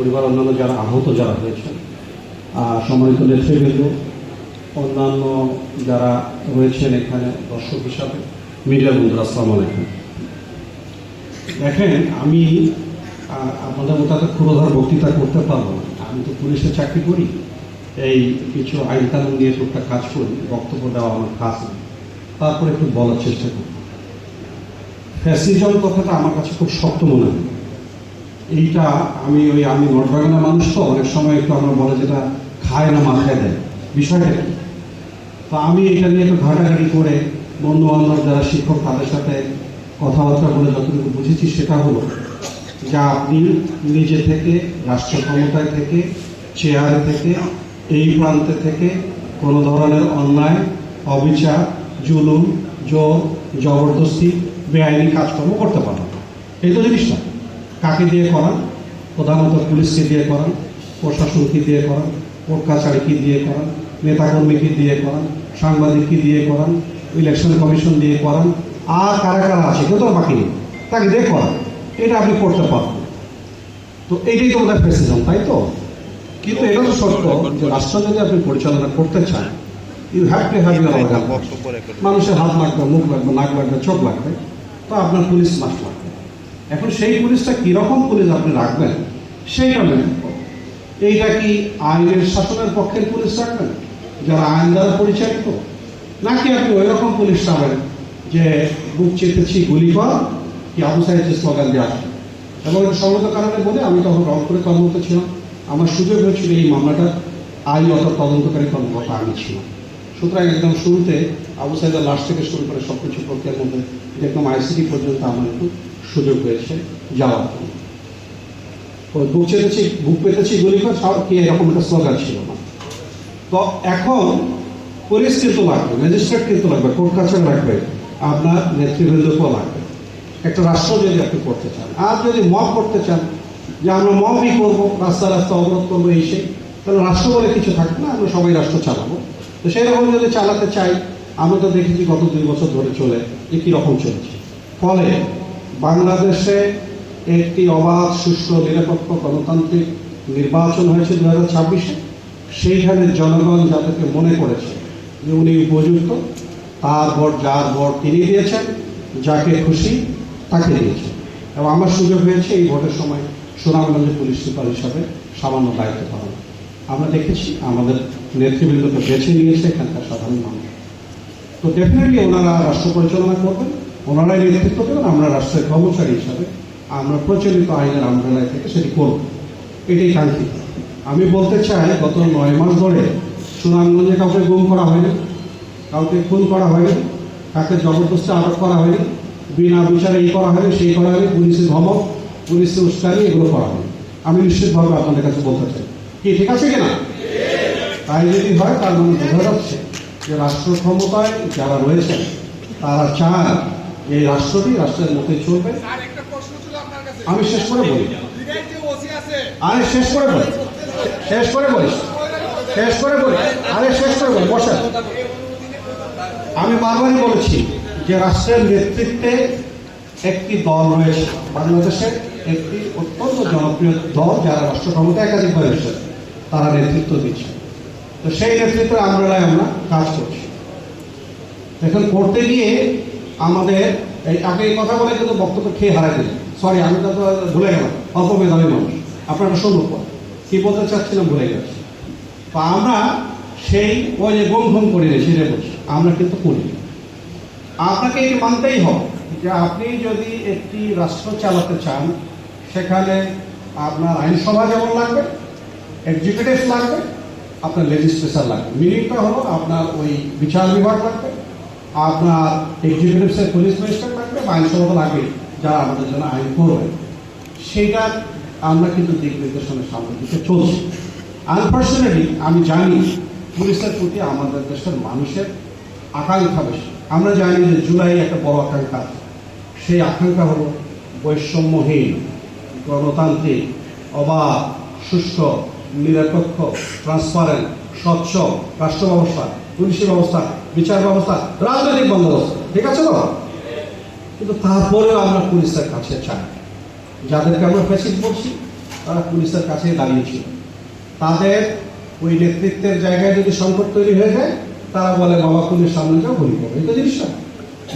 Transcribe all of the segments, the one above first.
পরিবার, অন্যান্য যারা আহত যারা হয়েছেন, সম্মানিত নেতৃবৃন্দ, অন্যান্য যারা রয়েছেন এখানে দর্শক হিসাবে, মিডিয়া বন্ধুরা, আসসালামু আলাইকুম। দেখেন, আমি আপনাদের মতো এত ক্ষুরধার বক্তৃতা করতে পারবো না। আমি তো পুলিশে চাকরি করি, এই কিছু আইন কানুন নিয়ে টুকটাক কাজ করি, বক্তব্য দেওয়া আমার কাজ নেই। তারপরে একটু বলার চেষ্টা করি। ফ্যাসিজম কথাটা আমার কাছে খুব শক্ত মনে হয়। এইটা আমি নটবাগানের মানুষ, তো অনেক সময় একটু আমরা বলে যেটা খায় না মাথায় দেয়, বিষয়টা কি। তো আমি এটা নিয়ে একটু ঘাটাঘাটি করে বন্ধু বান্ধব যারা শিক্ষক তাদের সাথে কথাবার্তা বলে যতটুকু বুঝেছি সেটা হলো যে আপনি নিজে থেকে, রাষ্ট্র ক্ষমতায় থেকে, চেয়ারে থেকে, এই প্রান্তে থেকে কোনো ধরনের অন্যায়, অবিচার, জুলুম, জোর, জবরদস্তি, বেআইনি কাজকর্ম করতে পারেন। এই তো জিনিসটা কাকে দিয়ে করান? প্রধানত পুলিশকে দিয়ে করান, প্রশাসনকে দিয়ে করান, কোর্ট কাছারিকে দিয়ে করান, নেতাকর্মীকে দিয়ে করান, সাংবাদিককে দিয়ে করান, ইলেকশন কমিশন দিয়ে করান, আর কারা কারা আছে কেউ তো বাকি নেই, তাকে দিয়ে করান। এটা আপনি করতে পারবেন। তো এইটাই তো ওদের ফ্যাসিজম, তাই তো? কিন্তু এটা তো সত্য যে রাষ্ট্র যদি আপনি পরিচালনা করতে চান, you have to have your organ. মানুষের হাত লাগবে, মুখ লাগবে, নাক লাগবে, চোখ লাগবে, তো আপনার পুলিশ মাস্ট লাগবে। এখন সেই পুলিশটা কীরকম পুলিশ আপনি রাখবেন সেইটা মেনে এইটা কি আইনের শাসনের পক্ষের পুলিশ রাখবেন যারা আইন দ্বারা পরিচালিত, নাকি আপনি ওই রকম পুলিশ পাবেন যে বুক চেপেছি গুলি কর কি আবু সাইদের স্লোগান দিয়ে আসবে? এবং সঙ্গত কারণে বলে আমি তখন রংপুরে কর্মরত ছিলাম, আমার সুযোগ হয়েছিল এই মামলাটা আইন অর্থাৎ তদন্তকারী কর্মকর্তা আমি ছিলাম। সুতরাং একদম শুরুতে আবু সাইদের লাশ থেকে শুরু করে সব কিছু প্রক্রিয়ার মধ্যে একদম আইসিটি পর্যন্ত আমার একটু সুযোগ হয়েছে যাওয়ার জন্য। বুক পেতেছি গুলি কর কি এরকম একটা স্লোগান ছিল না। তো এখন পুলিশ কিন্তু লাগবে, ম্যাজিস্ট্রেট কিন্তু লাগবে, কোর্ট কাছারি লাগবে, আপনার নেতৃবৃন্দকেও লাগবে। একটা রাষ্ট্র যদি আপনি করতে চান, আর যদি মব করতে চান যে আমরা মবই করবো, রাস্তা রাস্তা অবরোধ করবো, এই সেই, তাহলে রাষ্ট্র বলে কিছু থাকবে না, আমরা সবাই রাষ্ট্র চালাবো। তো সেই রকম যদি চালাতে চাই, আমরা তো দেখেছি গত 2 বছর ধরে চলে যে কীরকম চলছে। ফলে বাংলাদেশে একটি অবাধ, সুষ্ঠু, নিরপেক্ষ, গণতান্ত্রিক নির্বাচন হয়েছে 2026-এ। সেইখানে জনগণ যাদেরকে মনে করেছে যে উনি উপযুক্ত, তার ভোট, যার ভোট তিনি দিয়েছেন, যাকে খুশি তাকে দিয়েছেন। এবং আমার সুযোগ হয়েছে এই ভোটের সময় সুনামগঞ্জে পুলিশ সুপার হিসাবে সামান্য দায়িত্ব পালন। আমরা দেখেছি আমাদের নেতৃবৃন্দকে বেছে নিয়েছে এখানকার সাধারণ মানুষ। তো ডেফিনেটলি ওনারা রাষ্ট্র পরিচালনা করবেন, ওনারাই নেতৃত্ব দেবেন। আমরা রাষ্ট্রের কর্মচারী হিসাবে আমরা প্রচলিত আইনের আমলায় থেকে সেটি করব, এটাই কাঙ্ক্ষিত। আমি বলতে চাই, গত 9 মাস ধরে সুনামগঞ্জে কাউকে গুম করা হয়নি, কাউকে খুন করা হয়নি, কাউকে জবরদস্তি আটক করা হয়নি, বিনা বিচারে এই করা হয়নি, সেই করা হয়নি, পুলিশের ধমক, পুলিশের উস্কানি, এগুলো করা হয়নি। আমি নিশ্চিতভাবে আপনাদের কাছে বলতে চাই, কি ঠিক আছে কিনা? তাই যদি হয় তার মানে বোঝা যাচ্ছে যে রাষ্ট্র ক্ষমতায় যারা রয়েছেন তারা চান এই রাষ্ট্রটি রাষ্ট্রের মতোই চলবে। আমি শেষ করে বলি, আরে শেষ করে বলি বসেন। আমি বারবারই বলেছি যে রাষ্ট্রের নেতৃত্বে একটি দল রয়েছে বাংলাদেশের, একটি অত্যন্ত জনপ্রিয় দল যারা রাষ্ট্র ক্ষমতায় একাধিকবার এসেছে, তারা নেতৃত্ব দিচ্ছে। তো সেই নেতৃত্বের আমরাই আমরা কাজ করছি। এখন করতে গিয়ে আমাদের আপনি এই কথা বলে কিন্তু বক্তব্য খেয়ে হারাই দিলেন, সরি আমি তো ভুলে গেলাম, অল্প মেধাবী মানুষ, আপনারা শুনুন কি বলতে চাচ্ছিলাম ভুলে গেছি। তো আমরা সেই ওই যে গুম করি না সেটা বলছি, আমরা কিন্তু করি। আপনাকে এটি মানতেই হবে যে আপনি যদি একটি রাষ্ট্র চালাতে চান, সেখানে আপনার আইনসভা যেমন লাগবে, এক্সিকিউটিভ লাগবে, আপনার লেজিসলেচার লাগবে। মিনিংটা হলো আপনার ওই বিচার বিভাগ লাগবে, আপনার এক্সিকিউটিভসের পুলিশ ম্যাজিস্ট্রেট লাগবে, বা আইনসভা তো লাগবে যারা আমাদের জন্য আইন করবে। সেইটা আমরা কিন্তু দিক নির্দেশনের সামনে দিকে চলছি। আনফর্চুনেটলি আমি জানি পুলিশের প্রতি আমাদের দেশের মানুষের আকাঙ্ক্ষা বেশি। আমরা জানি যে জুলাই একটা বড় আকাঙ্ক্ষা, সেই আকাঙ্ক্ষা হলো বৈষম্যহীন, গণতান্ত্রিক, অবাধ, সুষ্ঠু, নিরপেক্ষ, ট্রান্সপারেন্ট, স্বচ্ছ রাষ্ট্র ব্যবস্থা, পুলিশি ব্যবস্থা, বিচার ব্যবস্থা, রাজনৈতিক বন্দোবস্ত, ঠিক আছে তো? কিন্তু তারপরেও আমরা পুলিশের কাছে চাই, যাদেরকে আমরা ফ্যাসিস্ট বলছি তারা পুলিশের কাছে দাঁড়িয়েছিল। তাদের ওই নেতৃত্বের জায়গায় যদি সংকট তৈরি হয়ে যায়, তারা বলে বাবা পুলিশ সামনে যাও, গুলি করো। এই তো জিনিসটা,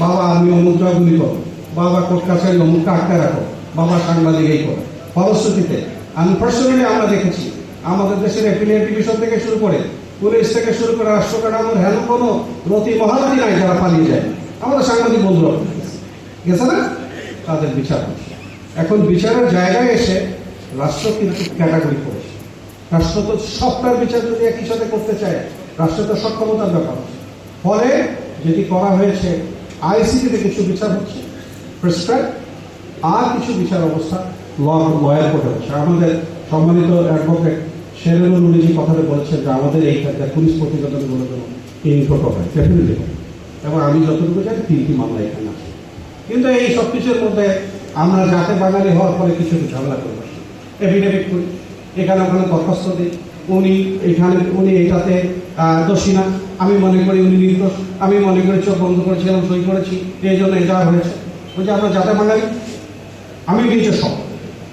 বাবা আর্মি অমুক যাও, গুলি করো, বাবা কোর্ট কাছারি অমুকটা আটকে রাখো, বাবা সাংবাদিক এই করো। ফলশ্রুতিতে আনফর্চুনেটলি আমরা দেখেছি আমাদের দেশের অ্যাফিলিয়েট ডিভিশন থেকে শুরু করে পুলিশ থেকে শুরু করে রাষ্ট্র কাঠামোর হেন কোনো নথি মহানতি নাই যারা পালিয়ে যায়। আমাদের সাংবাদিক বন্ধুরা গেছে না, তাদের বিচার হচ্ছে। এখন বিচারের জায়গায় এসে রাষ্ট্র কিন্তু ক্যাটাগরি করেছে। রাষ্ট্র তো সবটার বিচার যদি একই সাথে করতে চায়, রাষ্ট্রের তো সক্ষমতার ব্যাপার আছে। ফলে যেটি করা হয়েছে, আইসিটিতে কিছু বিচার হচ্ছে প্রেসক্রাইব, আর কিছু বিচার অবস্থা লয়ার কোর্টে হচ্ছে। আমাদের সম্মানিত অ্যাডভোকেট শেরুল উনি কথাটা বলেছেন যে আমাদের এই ক্ষেত্রে পুলিশ প্রতিবেদনগুলো যেন ইনফোটো হয়, ডেফিনেটলি হয়। এবং আমি যতটুকু জানি 3টি মামলা এখানে আছে। কিন্তু এই সব কিছুর মধ্যে আমরা যাতে বাঙালি হওয়ার ফলে কিছু ঝামেলা করে বসি, এফিডেভিট করি, এখানে ওখানে দরখাস্ত দিই, উনি এটাতে দোষী না, আমি মনে করি উনি নির্দোষ, আমি মনে করি চোখ বন্ধ করেছিলাম, সই করেছি, এই জন্য এটা হয়েছে। ওই যে আমরা যাতে বাঙালি, আমি নিজে সব।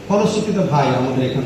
ফলশ্রুতিতে ভাই আমাদের এখানে